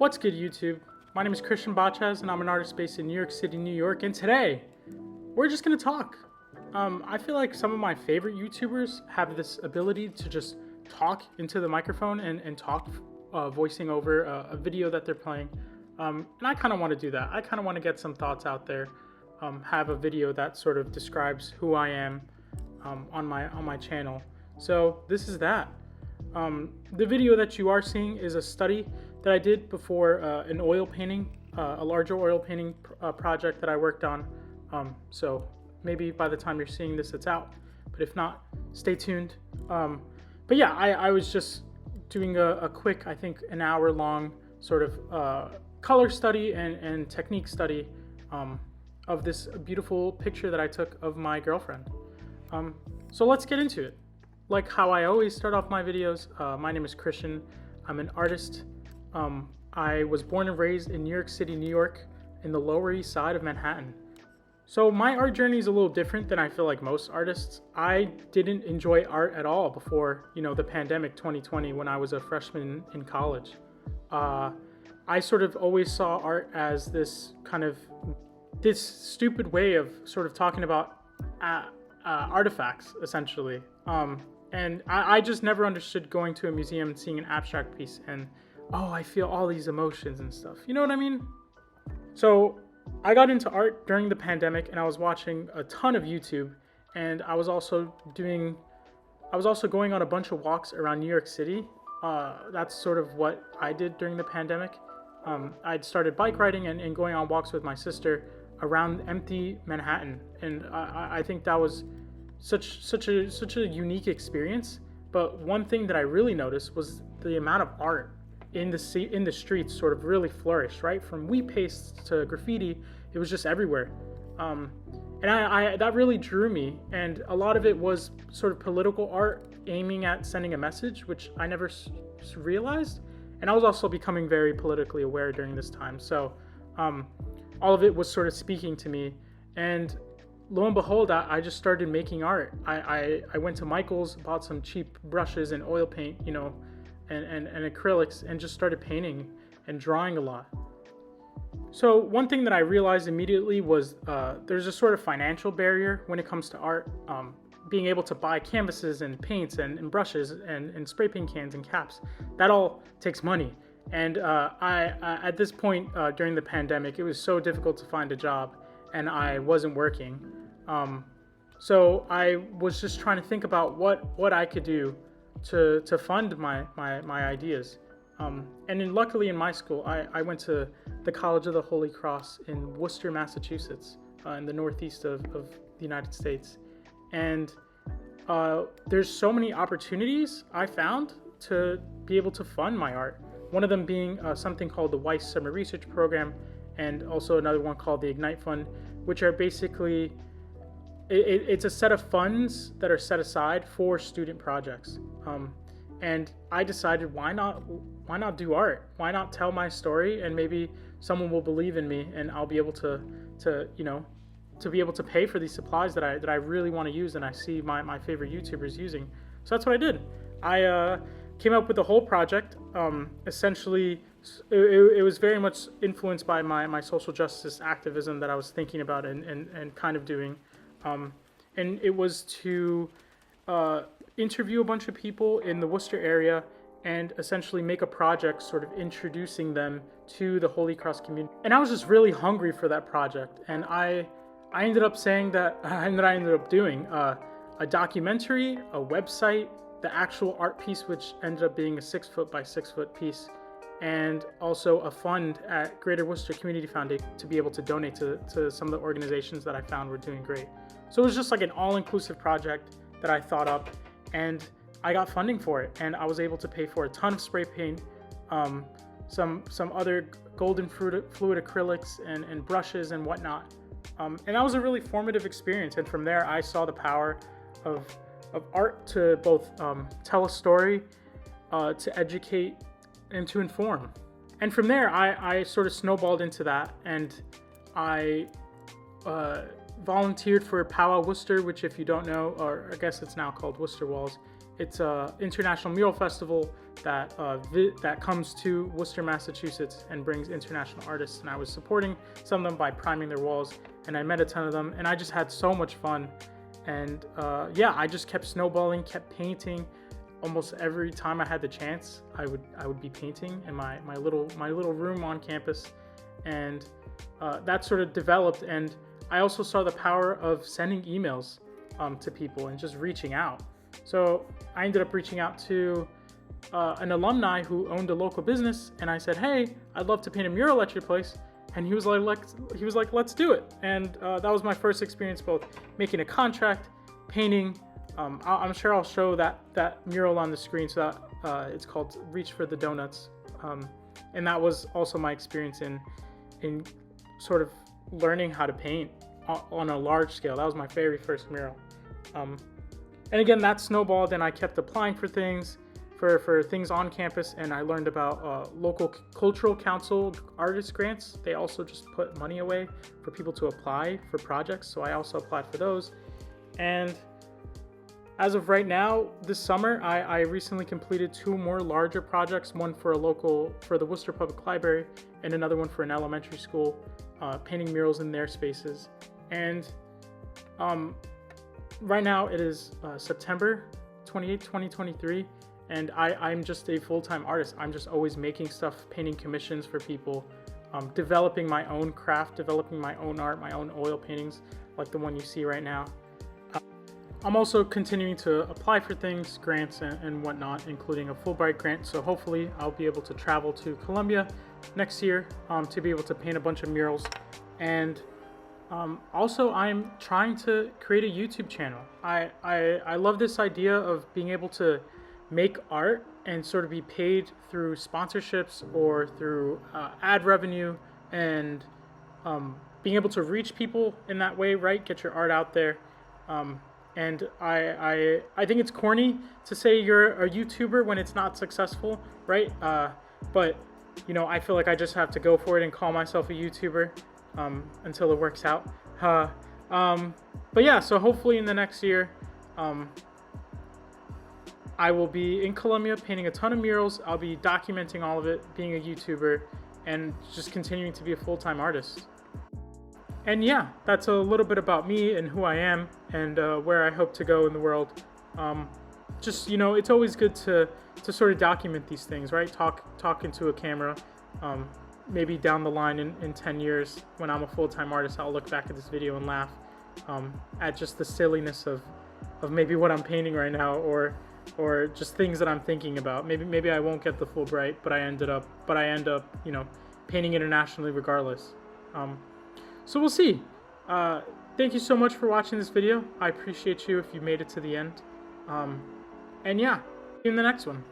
What's good, YouTube? My name is Bachez, and I'm an artist based in New York City, New York, and today we're just gonna talk. I feel like some of my favorite YouTubers have this ability to just talk into the microphone and talk, voicing over a video that they're playing. And I kind of want to do that. I kind of want to get some thoughts out there, have a video that sort of describes who I am on my channel. So this is that. The video that you are seeing is a study that I did before an oil painting, a larger oil painting project that I worked on. So maybe by the time you're seeing this, it's out. But if not, stay tuned. But yeah, I was just doing a quick, I think an hour long sort of color study and technique study of this beautiful picture that I took of my girlfriend. So let's get into it. Like how I always start off my videos, my name is Christian. I'm an artist. I was born and raised in New York City, New York, in the Lower East Side of Manhattan. So my art journey is a little different than I feel like most artists. I didn't enjoy art at all before, the pandemic 2020 when I was a freshman in college. I sort of always saw art as this stupid way of sort of talking about artifacts, essentially. And I just never understood going to a museum and seeing an abstract piece and, oh, I feel all these emotions and stuff. You know what I mean? So I got into art during the pandemic and I was watching a ton of YouTube, and I was also going on a bunch of walks around New York City. That's sort of what I did during the pandemic. I'd started bike riding and going on walks with my sister around empty Manhattan. And I think that was such a unique experience. But one thing that I really noticed was the amount of art in the streets sort of really flourished, right? From wheat paste to graffiti, it was just everywhere. And I that really drew me, and a lot of it was sort of political art aiming at sending a message, which I never realized. And I was also becoming very politically aware during this time. So all of it was sort of speaking to me. And lo and behold, I just started making art. I went to Michael's, bought some cheap brushes and oil paint, and acrylics, and just started painting and drawing a lot. So one thing that I realized immediately was there's a sort of financial barrier when it comes to art. Being able to buy canvases and paints and brushes and spray paint cans and caps, that all takes money. And I at this point during the pandemic, it was so difficult to find a job, and I wasn't working. So I was just trying to think about what I could do to fund my ideas. And then luckily in my school, I went to the College of the Holy Cross in Worcester, Massachusetts, in the northeast of the United States. And there's so many opportunities I found to be able to fund my art. One of them being something called the Weiss Summer Research Program, and also another one called the Ignite Fund, which are basically, it's a set of funds that are set aside for student projects. And I decided, why not do art? Why not tell my story, and maybe someone will believe in me, and I'll be able to be able to pay for these supplies that I really want to use, and I see my favorite YouTubers using. So that's what I did. I came up with the whole project. Essentially, it was very much influenced by my social justice activism that I was thinking about and kind of doing. And it was to interview a bunch of people in the Worcester area and essentially make a project sort of introducing them to the Holy Cross community. And I was just really hungry for that project. And I ended up saying that, and I ended up doing a documentary, a website, the actual art piece, which ended up being a 6-foot by 6-foot piece, and also a fund at Greater Worcester Community Foundation to be able to donate to some of the organizations that I found were doing great. So it was just like an all-inclusive project that I thought up, and I got funding for it, and I was able to pay for a ton of spray paint, some other golden fluid acrylics and brushes and whatnot. And that was a really formative experience. And from there, I saw the power of art to both tell a story, to educate, and to inform. And from there, I sort of snowballed into that, and I volunteered for Powwow Worcester, which, if you don't know, or I guess it's now called Worcester Walls. it's a international mural festival that that comes to Worcester, Massachusetts, and brings international artists. And I was supporting some of them by priming their walls, and I met a ton of them, and I just had so much fun. And yeah, I just kept snowballing, kept painting. Almost every time I had the chance, I would be painting in my little room on campus, and that sort of developed. And I also saw the power of sending emails to people and just reaching out. So I ended up reaching out to an alumni who owned a local business, and I said, "Hey, I'd love to paint a mural at your place." And he was like, "Let's do it." And that was my first experience, both making a contract, painting. I'm sure I'll show that mural on the screen. So that it's called "Reach for the Donuts," and that was also my experience in sort of learning how to paint on a large scale. That was my very first mural. And again, that snowballed, and I kept applying for things, for things on campus, and I learned about local cultural council artist grants. They also just put money away for people to apply for projects, so I also applied for those. And as of right now, this summer, I recently completed 2 more larger projects, one for the Worcester Public Library, and another one for an elementary school, painting murals in their spaces. And right now it is September 28th, 2023, and I'm just a full-time artist. I'm just always making stuff, painting commissions for people, developing my own craft, developing my own art, my own oil paintings, like the one you see right now. I'm also continuing to apply for things, grants and whatnot, including a Fulbright grant. So hopefully I'll be able to travel to Colombia next year to be able to paint a bunch of murals. And also I'm trying to create a YouTube channel. I love this idea of being able to make art and sort of be paid through sponsorships or through ad revenue, and being able to reach people in that way, right? Get your art out there. And I think it's corny to say you're a YouTuber when it's not successful, right? But you know, I feel like I just have to go for it and call myself a YouTuber until it works out. But yeah, so hopefully in the next year, I will be in Colombia painting a ton of murals. I'll be documenting all of it, being a YouTuber, and just continuing to be a full-time artist. And yeah, that's a little bit about me and who I am, and where I hope to go in the world. Just, you know, it's always good to sort of document these things, right? Talk into a camera. Maybe down the line in 10 years, when I'm a full-time artist, I'll look back at this video and laugh at just the silliness of maybe what I'm painting right now, or just things that I'm thinking about. Maybe I won't get the Fulbright, but I end up, you know, painting internationally regardless. So we'll see. Thank you so much for watching this video. I appreciate you if you made it to the end. And yeah, see you in the next one.